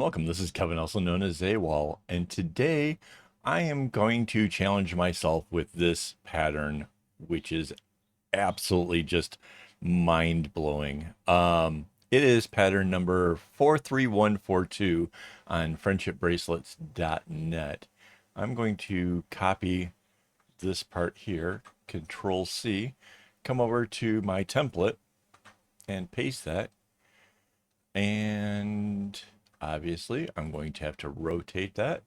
welcome. This is Kevin, also known as AWOL, and today I am going to challenge myself with this pattern, which is absolutely just mind-blowing. It is pattern number 43142 on friendshipbracelets.net. I'm going to copy this part here, Control C, come over to my template and paste that. And obviously, I'm going to have to rotate that.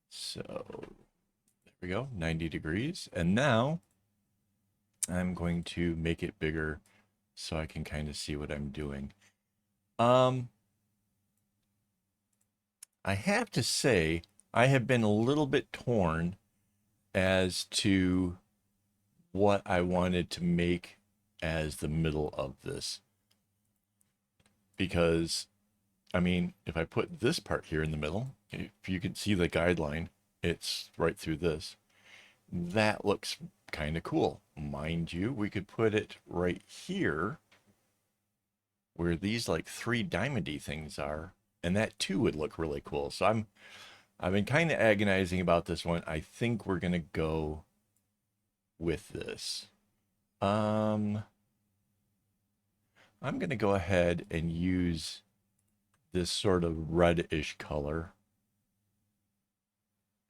So there we go, 90 degrees. And now I'm going to make it bigger so I can kind of see what I'm doing. I have to say, I have been a little bit torn as to what I wanted to make as the middle of this. Because I mean, if I put this part here in the middle, if you can see the guideline, it's right through this. That looks kind of cool. Mind you, we could put it right here where these like three diamondy things are, and that too would look really cool. So I've been kind of agonizing about this one. I think we're gonna go with this. I'm gonna go ahead and use this sort of reddish color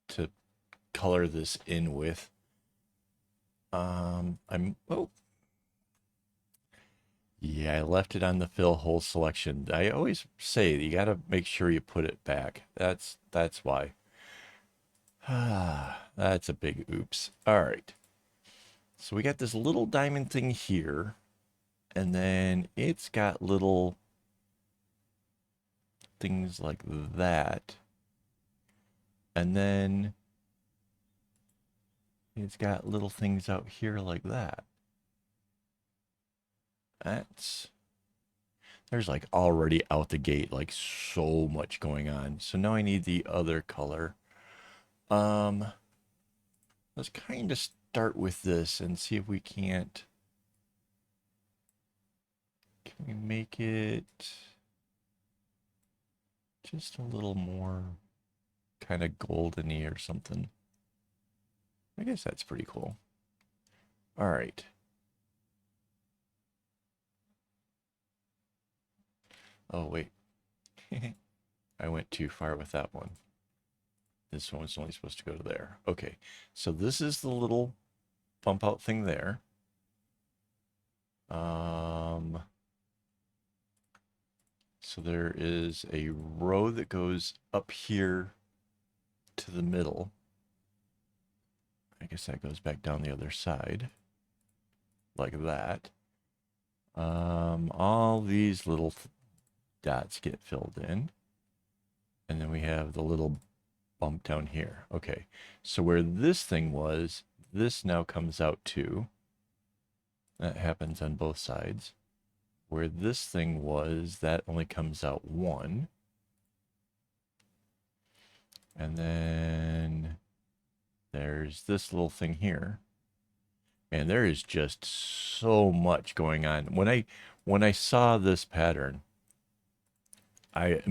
to color this in with. Yeah, I left it on the fill hole selection. I always say you got to make sure you put it back. That's why. That's a big oops. All right. So we got this little diamond thing here, and then it's got little things like that. And then it's got little things out here like that. There's like already out the gate like so much going on. So now I need the other color. Let's kind of start with this and see if we can't. Can we make it just a little more kind of goldeny or something? I guess that's pretty cool. All right. Oh, wait. I went too far with that one. This one was only supposed to go to there. Okay, so this is the little bump out thing there. So there is a row that goes up here to the middle. I guess that goes back down the other side, like that. All these little dots get filled in. And then we have the little bump down here. Okay, so where this thing was, this now comes out too. That happens on both sides. Where this thing was, that only comes out one. And then there's this little thing here. And there is just so much going on. When I saw this pattern, I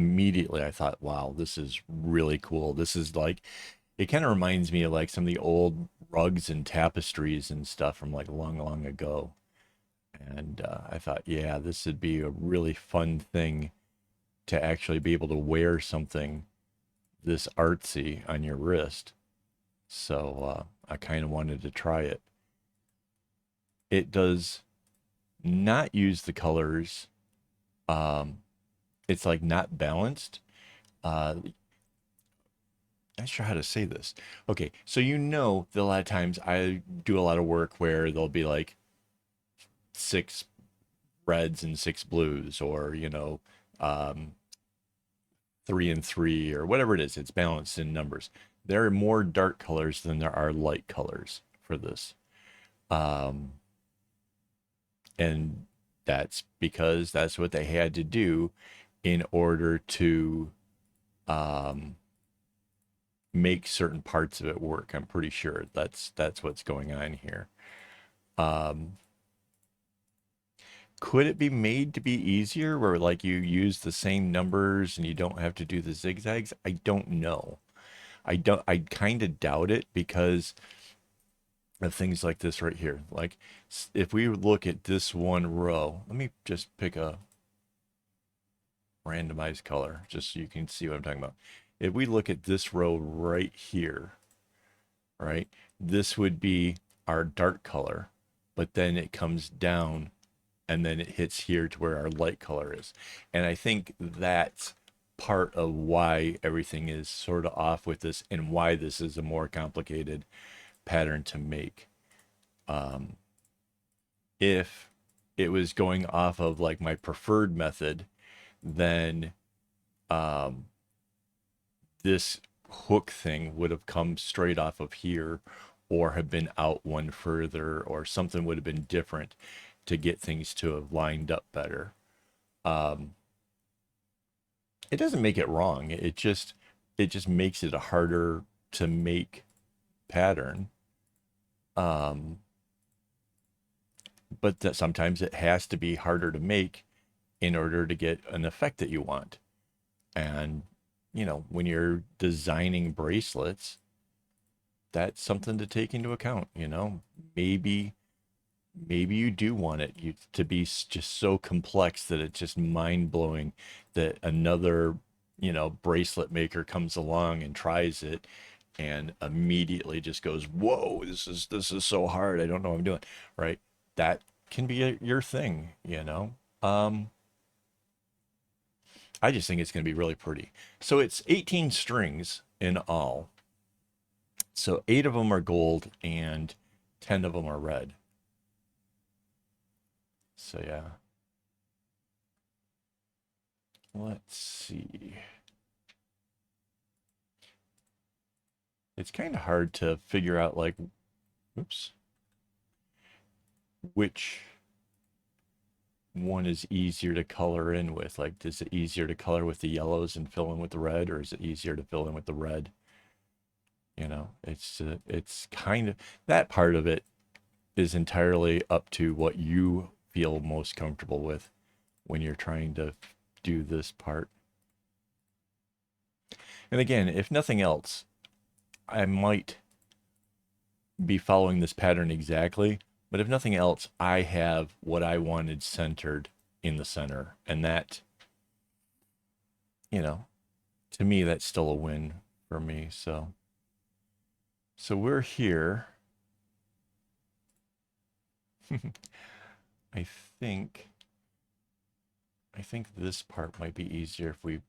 thought, wow, this is really cool. This is like, it kind of reminds me of like some of the old rugs and tapestries and stuff from like long, long ago. And I thought, yeah, this would be a really fun thing to actually be able to wear something this artsy on your wrist. So I kind of wanted to try it. It does not use the colors. It's like not balanced. Not sure how to say this. Okay, so you know that a lot of times I do a lot of work where there'll be like 6 reds and 6 blues, or 3 and 3, or whatever it is. It's balanced in numbers. There are more dark colors than there are light colors for this. And that's because that's what they had to do in order to make certain parts of it work. I'm pretty sure that's what's going on here. Could it be made to be easier where like you use the same numbers and you don't have to do the zigzags? I don't know. I kind of doubt it because of things like this right here. Like if we look at this one row, let me just pick a randomized color just so you can see what I'm talking about. If we look at this row right here, right, this would be our dark color, but then it comes down and then it hits here to where our light color is. And I think that's part of why everything is sort of off with this and why this is a more complicated pattern to make. If it was going off of like my preferred method, then um, this hook thing would have come straight off of here or have been out one further or something would have been different to get things to have lined up better. Um, it doesn't make it wrong. It just makes it a harder to make pattern. Um, but that sometimes it has to be harder to make in order to get an effect that you want. And when you're designing bracelets, that's something to take into account. Maybe you do want it to be just so complex that it's just mind blowing that another bracelet maker comes along and tries it and immediately just goes, whoa, this is so hard, I don't know what I'm doing, right? That can be your thing. um I just think it's going to be really pretty. So it's 18 strings in all. So 8 of them are gold and 10 of them are red. So yeah. Let's see. It's kind of hard to figure out like, oops, which one is easier to color in with. Like, is it easier to color with the yellows and fill in with the red, or is it easier to fill in with the red? It's kind of that part of it is entirely up to what you feel most comfortable with when you're trying to do this part. And again, if nothing else, I might be following this pattern exactly, but if nothing else, I have what I wanted centered in the center. And that, you know, to me, that's still a win for me. So we're here. I think I think this part might be easier if we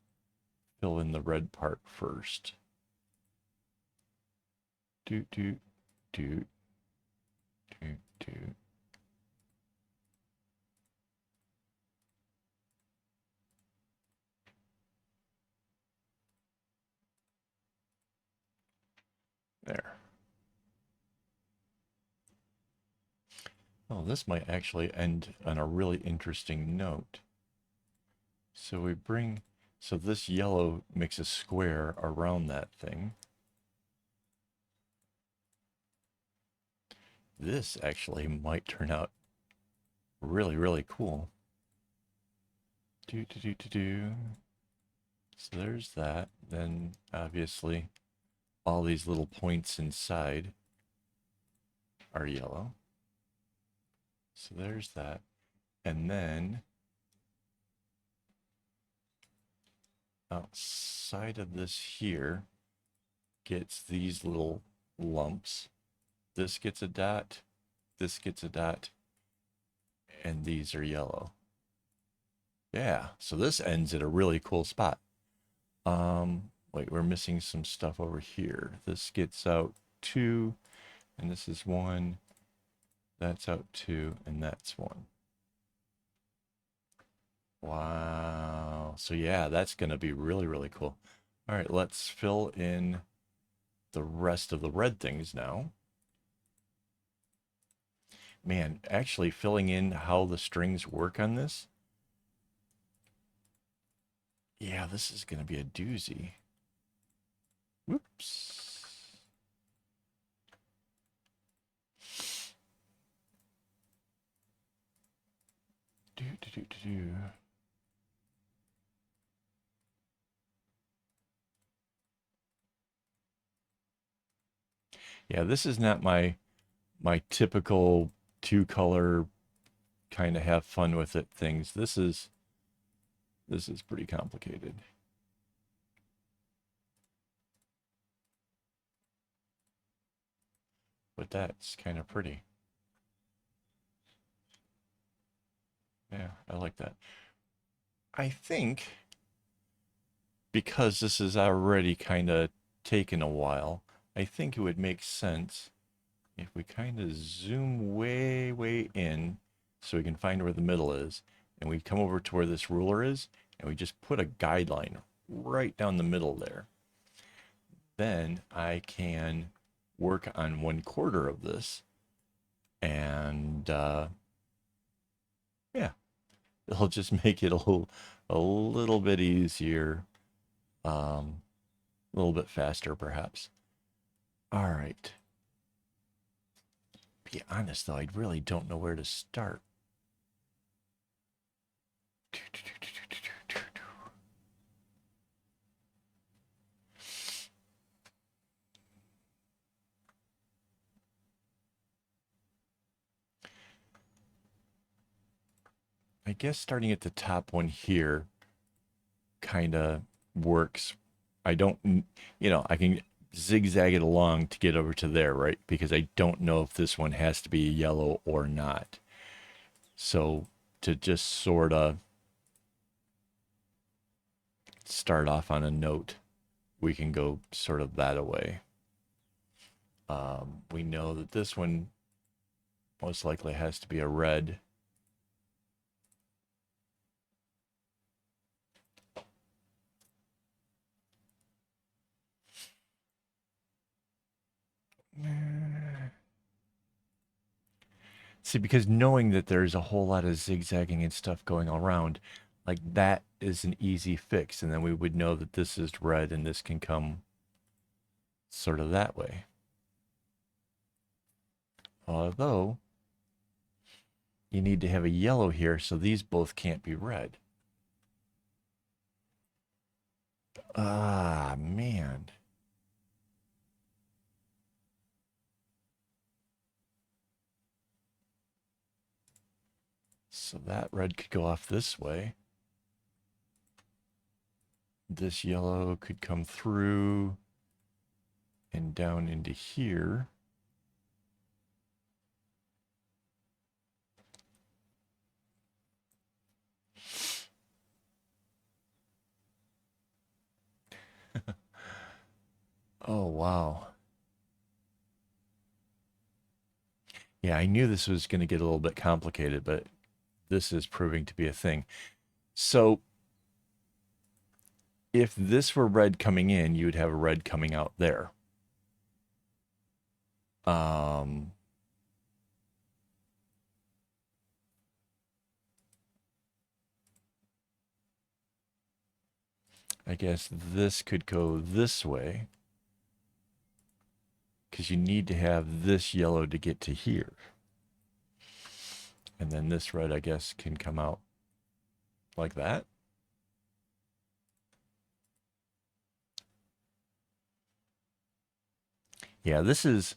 fill in the red part first. Do do do do do. There. Oh, this might actually end on a really interesting note. So this yellow makes a square around that thing. This actually might turn out really, really cool. Do do do do do. So there's that. Then obviously all these little points inside are yellow. So there's that. And then outside of this here gets these little lumps. This gets a dot, this gets a dot, and these are yellow. Yeah, so this ends at a really cool spot. Wait, we're missing some stuff over here. This gets out 2, and this is 1. That's out 2, and that's 1. Wow. So yeah, that's going to be really, really cool. All right, let's fill in the rest of the red things now. Man, actually filling in how the strings work on this. Yeah, this is going to be a doozy. Whoops. Do Yeah, this is not my typical two color kind of have fun with it things. This is pretty complicated. But that's kind of pretty. Yeah, I like that. I think because this is already kind of taken a while, I think it would make sense if we kind of zoom way, way in so we can find where the middle is, and we come over to where this ruler is, and we just put a guideline right down the middle there. Then I can work on 1/4 of this, and yeah, it'll just make it a little bit easier, a little bit faster, perhaps. All right. Be honest though, I really don't know where to start. I guess starting at the top one here kind of works. I don't, I can zigzag it along to get over to there, right? Because I don't know if this one has to be yellow or not. So to just sort of start off on a note, we can go sort of that away. We know that this one most likely has to be a red. See, because knowing that there's a whole lot of zigzagging and stuff going around, like that is an easy fix. And then we would know that this is red and this can come sort of that way. Although, you need to have a yellow here, so these both can't be red. Ah, man. So that red could go off this way. This yellow could come through and down into here. Oh, wow. Yeah, I knew this was going to get a little bit complicated, but this is proving to be a thing. So if this were red coming in, you would have a red coming out there. Um, I guess this could go this way because you need to have this yellow to get to here. And then this red, I guess, can come out like that. Yeah, this is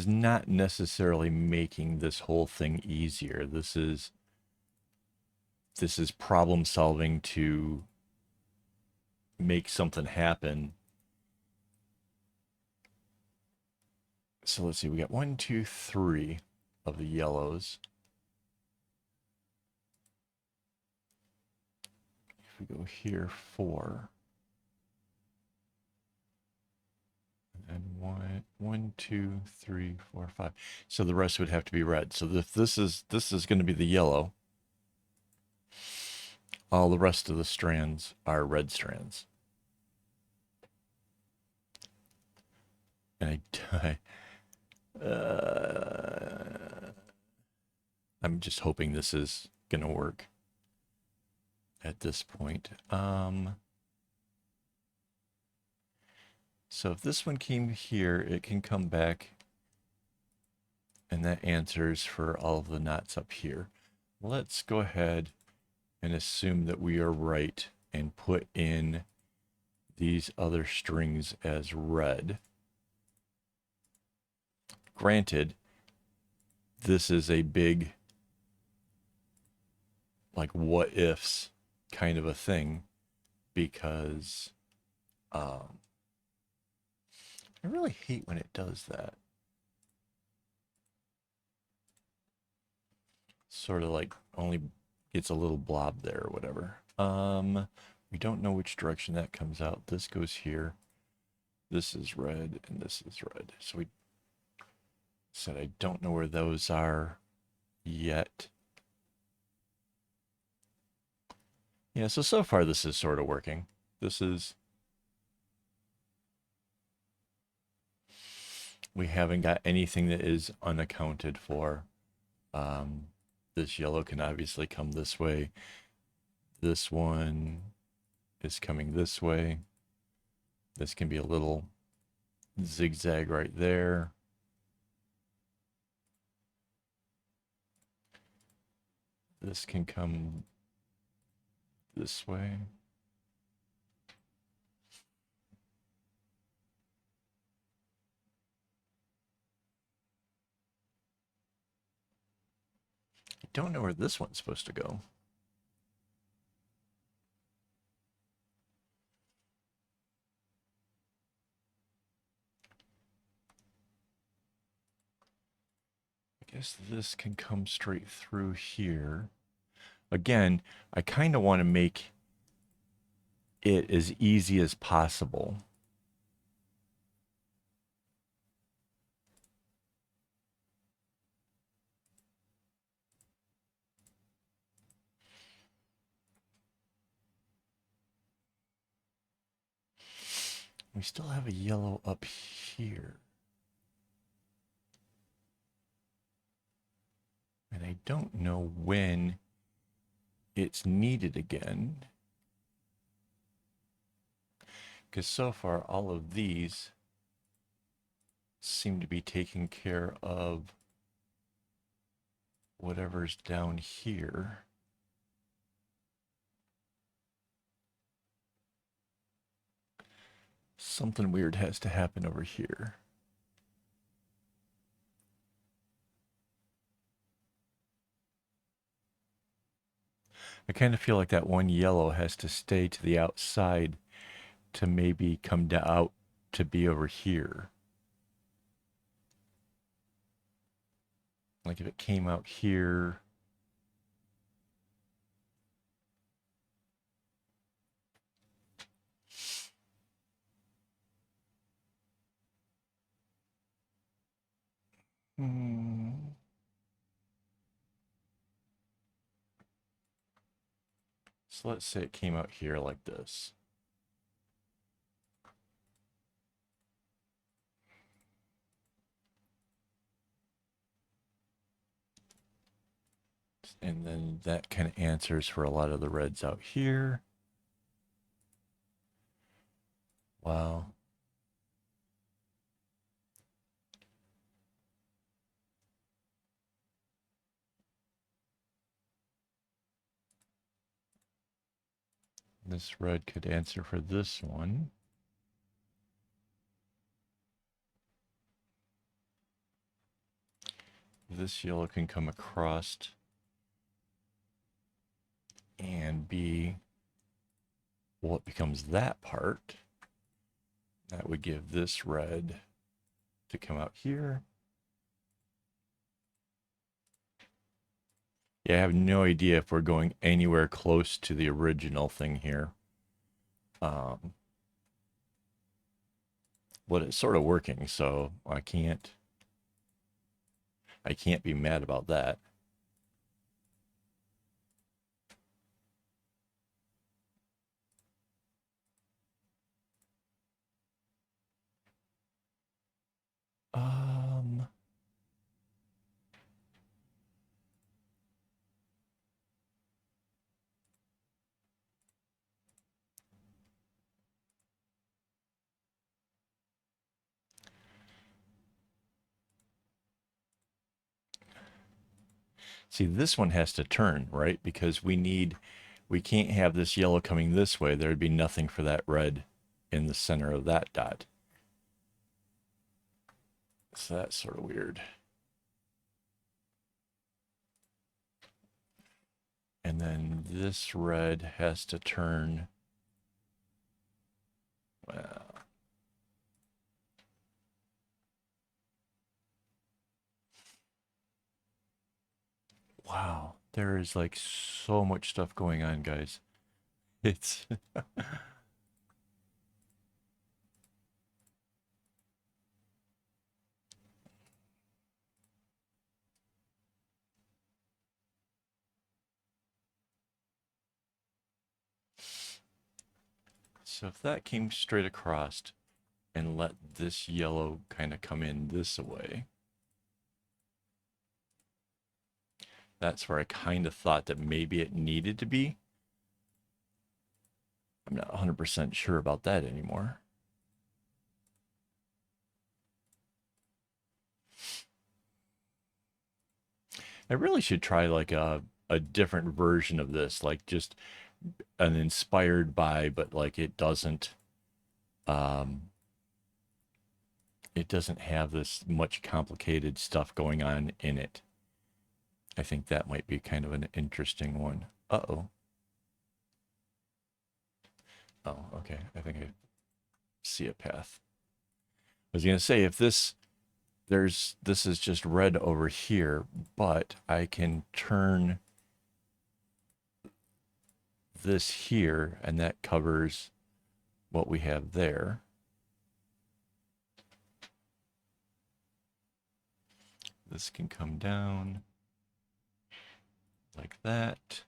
not necessarily making this whole thing easier. This is problem solving to make something happen. So let's see, we got 1, 2, 3 of the yellows. If we go here, 4. And 1, 2, 3, 4, 5. So the rest would have to be red. So if this is going to be the yellow, all the rest of the strands are red strands. And I'm just hoping this is going to work at this point. So if this one came here, it can come back, and that answers for all of the knots up here. let's go ahead and assume that we are right and put in these other strings as red. Granted, this is a big, like, what ifs kind of a thing, because I really hate when it does that. Sort of like only gets a little blob there or whatever. We don't know which direction that comes out. This goes here. This is red and this is red. So we said I don't know where those are yet. Yeah, so far this is sort of working. We haven't got anything that is unaccounted for. Um, this yellow can obviously come this way. This one is coming this way. This can be a little zigzag right there. This can come this way. I don't know where this one's supposed to go. I guess this can come straight through here. Again, I kind of want to make it as easy as possible. We still have a yellow up here. And I don't know when it's needed again. Because so far, all of these seem to be taking care of whatever's down here. Something weird has to happen over here. I kind of feel like that one yellow has to stay to the outside to maybe come out to be over here. Like if it came out here. So let's say it came out here like this. And then that kind of answers for a lot of the reds out here. Wow. This red could answer for this one. This yellow can come across and be what becomes that part. That would give this red to come out here. Yeah, I have no idea if we're going anywhere close to the original thing here. But it's sort of working, so I can't be mad about that. See, this one has to turn, right? Because we can't have this yellow coming this way. There'd be nothing for that red in the center of that dot. So that's sort of weird. And then this red has to turn. Well, wow, there is like so much stuff going on, guys. It's so if that came straight across and let this yellow kind of come in this way, that's where I kind of thought that maybe it needed to be. I'm not 100% sure about that anymore. I really should try like a different version of this, like just an inspired by, but like um it doesn't have this much complicated stuff going on in it. I think that might be kind of an interesting one. Uh-oh. Oh, okay. I think I see a path. I was gonna say if this is just red over here, but I can turn this here and that covers what we have there. This can come down like that.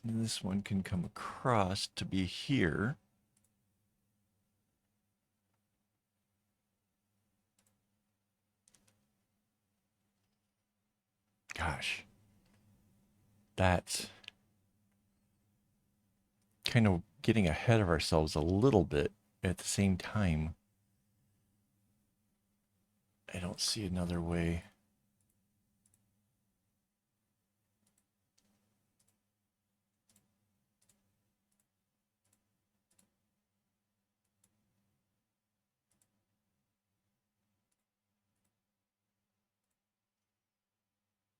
And this one can come across to be here. Gosh, that's kind of getting ahead of ourselves a little bit. At the same time, I don't see another way.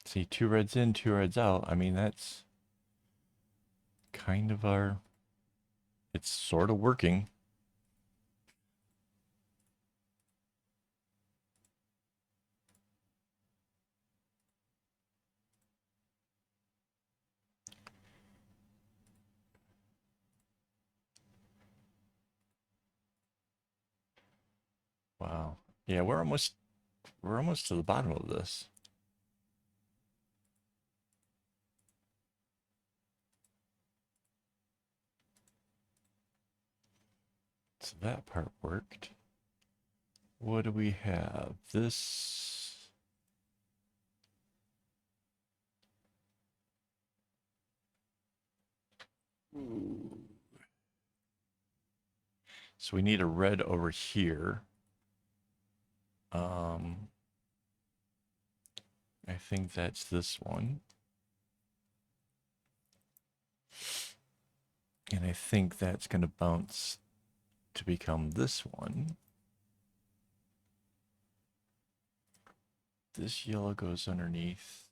See, two reds in, two reds out. I mean, that's kind of our, it's sort of working. Wow. Yeah, we're almost to the bottom of this. So that part worked. What do we have? This. Ooh. So we need a red over here. I think that's this one. And I think that's going to bounce to become this one. This yellow goes underneath.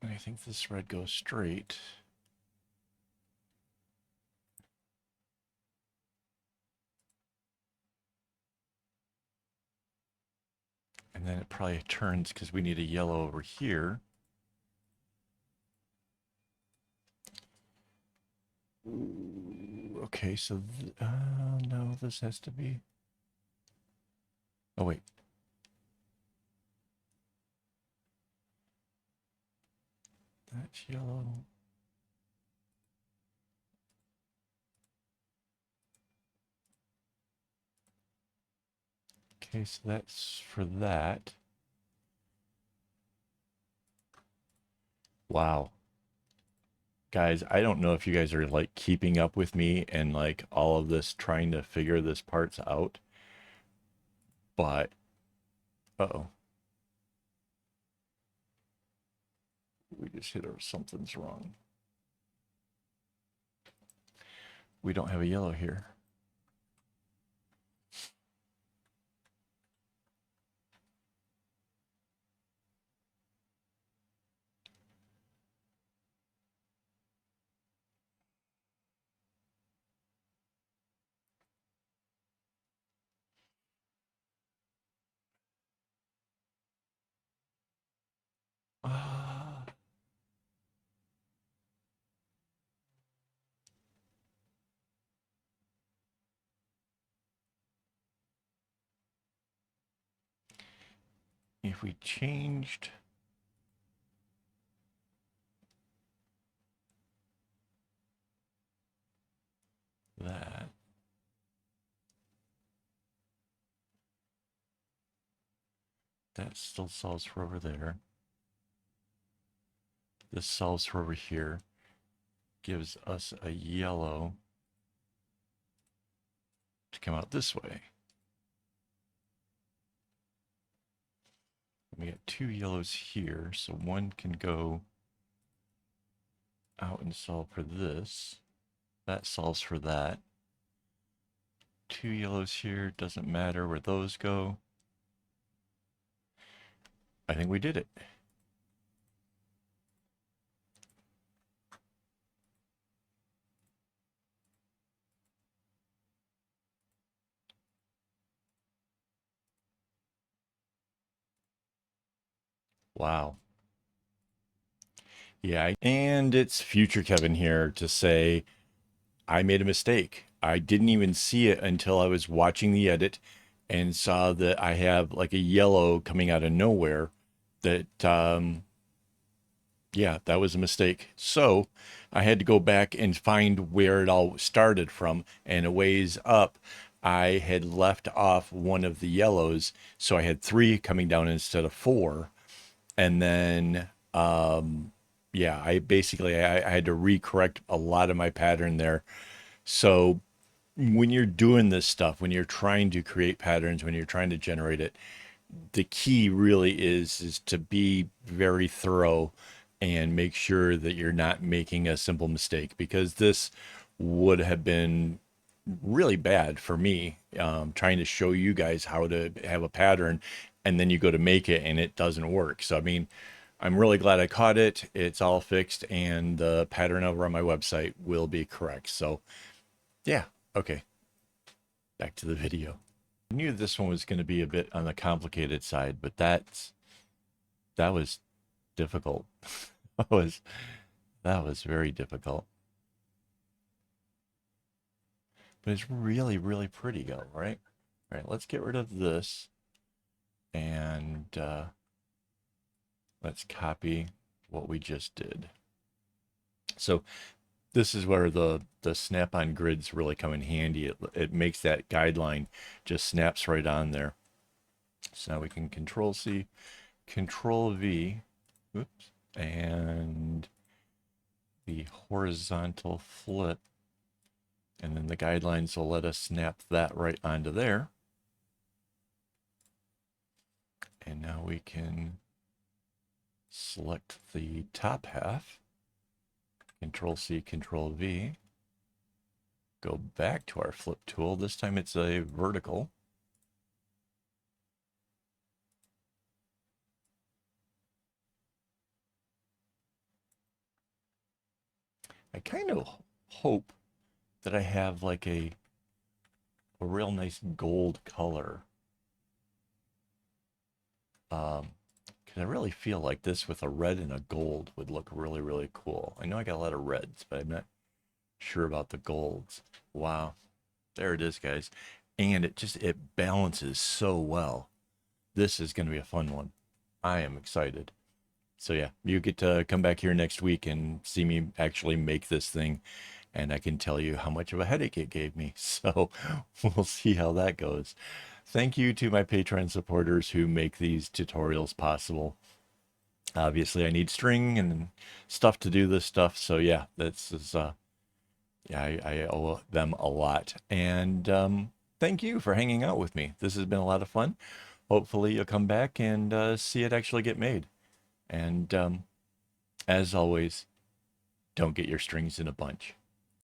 And I think this red goes straight. And then it probably turns because we need a yellow over here. Ooh, okay, so no, this has to be. Oh wait. That's yellow. Okay, so that's for that. Wow. Guys, I don't know if you guys are like keeping up with me and like all of this trying to figure this parts out, but uh-oh, we just hit our something's wrong. We don't have a yellow here. Ah, if we changed that, that still solves for over there. This solves for over here. Gives us a yellow to come out this way. We got two yellows here, so one can go out and solve for this. That solves for that. Two yellows here, doesn't matter where those go. I think we did it. Wow. Yeah, and it's future Kevin here to say I made a mistake. I didn't even see it until I was watching the edit and saw that I have like a yellow coming out of nowhere that yeah, that was a mistake. So I had to go back and find where it all started from. And a ways up, I had left off one of the yellows. So I had three coming down instead of four. And then, yeah, I basically I had to recorrect a lot of my pattern there. So when you're doing this stuff, when you're trying to create patterns, when you're trying to generate it, the key really is to be very thorough and make sure that you're not making a simple mistake, because this would have been really bad for me, trying to show you guys how to have a pattern and then you go to make it and it doesn't work. So I mean, I'm really glad I caught it. It's all fixed and the pattern over on my website will be correct. So yeah, okay, back to the video. I knew this one was going to be a bit on the complicated side, but that was difficult. that was that was very difficult. But it's really, really pretty though, right? All right, let's get rid of this and let's copy what we just did. So this is where the snap-on grids really come in handy. It makes that guideline just snaps right on there. So now we can Control C, Control V, oops, and the horizontal flip, and then the guidelines will let us snap that right onto there. And now we can select the top half, Control C, Control V, go back to our flip tool. This time it's a vertical. I kind of hope that I have like a real nice gold color. Because I really feel like this with a red and a gold would look really, really cool. I know I got a lot of reds, but I'm not sure about the golds. Wow. There it is, guys. And it balances so well. This is going to be a fun one. I am excited. So yeah, you get to come back here next week and see me actually make this thing, and I can tell you how much of a headache it gave me. So we'll see how that goes. Thank you to my Patreon supporters who make these tutorials possible. Obviously, I need string and stuff to do this stuff. So yeah, this is yeah, I owe them a lot. And thank you for hanging out with me. This has been a lot of fun. Hopefully, you'll come back and see it actually get made. And as always, don't get your strings in a bunch.